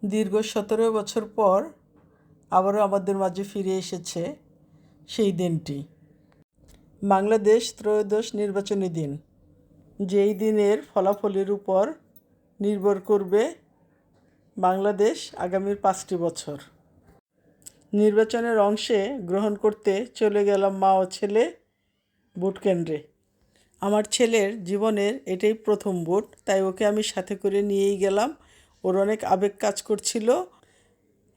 দীর্ঘ 17 বছর পর আবারও আমাদের মাঝে ফিরে এসেছে সেই দিনটি, বাংলাদেশ ত্রয়োদশ নির্বাচনী দিন। যেই দিনের ফলাফলের উপর নির্ভর করবে বাংলাদেশ আগামীর 5টি বছর। নির্বাচনের অংশে গ্রহণ করতে চলে গেলাম মা ও ছেলে ভোট কেন্দ্রে। আমার ছেলের জীবনের এটাই প্রথম ভোট, তাই ওকে আমি সাথে করে নিয়েই গেলাম। ওর অনেক আবেগ কাজ করছিল।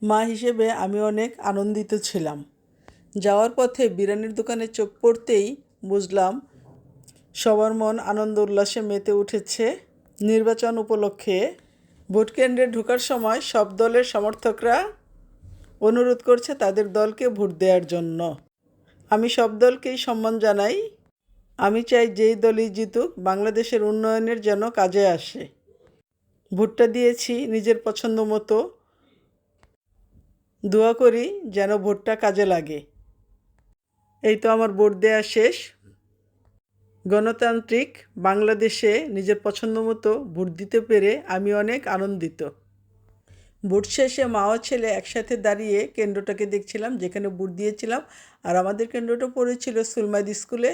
মা হিসেবে আমি অনেক আনন্দিত ছিলাম। যাওয়ার পথে বিরিয়ানির দোকানে চোখ পড়তেই বুঝলাম সবার মন আনন্দ উল্লাসে মেতে উঠেছে। নির্বাচন উপলক্ষে ভোট কেন্দ্রে ঢোকার সময় সব দলের সমর্থকরা অনুরোধ করছে তাদের দলকে ভোট দেওয়ার জন্য। আমি সব দলকেই সম্মান জানাই। আমি চাই যেই দলই জিতুক বাংলাদেশের উন্নয়নের যেন কাজে আসে। ভোটটা দিয়েছি নিজের পছন্দ মতো। দোয়া করি যেন ভোটটা কাজে লাগে। এই তো আমার ভোট দেওয়া শেষ। গণতান্ত্রিক বাংলাদেশে নিজের পছন্দ মতো ভোট দিতে পেরে আমি অনেক আনন্দিত। ভোট শেষে মা ও ছেলে একসাথে দাঁড়িয়ে কেন্দ্রটাকে দেখছিলাম যেখানে ভোট দিয়েছিলাম। আর আমাদের কেন্দ্রটা পড়েছিল সুলমাইদ স্কুলে।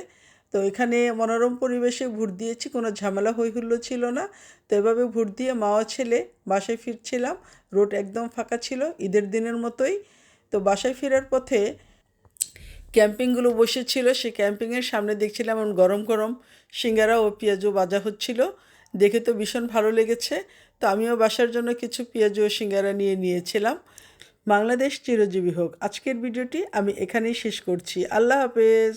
তো এখানে মনোরম পরিবেশে ভোট দিয়েছি, কোনো ঝামেলা হইহুল্লো ছিল না। তো এভাবে ভোট দিয়ে মা ও ছেলে বাসায় ফিরছিলাম। রোড একদম ফাঁকা ছিল, ঈদের দিনের মতোই। তো বাসায় ফেরার পথে ক্যাম্পিংগুলো বসেছিল, সেই ক্যাম্পিংয়ের সামনে দেখছিলাম গরম গরম সিঙ্গারা ও পেঁয়াজু ভাজা হচ্ছিল। দেখে তো ভীষণ ভালো লেগেছে। তো আমিও বাসার জন্য কিছু পেঁয়াজু ও সিঙ্গারা নিয়েছিলাম। বাংলাদেশ চিরজীবী হোক। আজকের ভিডিওটি আমি এখানেই শেষ করছি। আল্লাহ হাফেজ।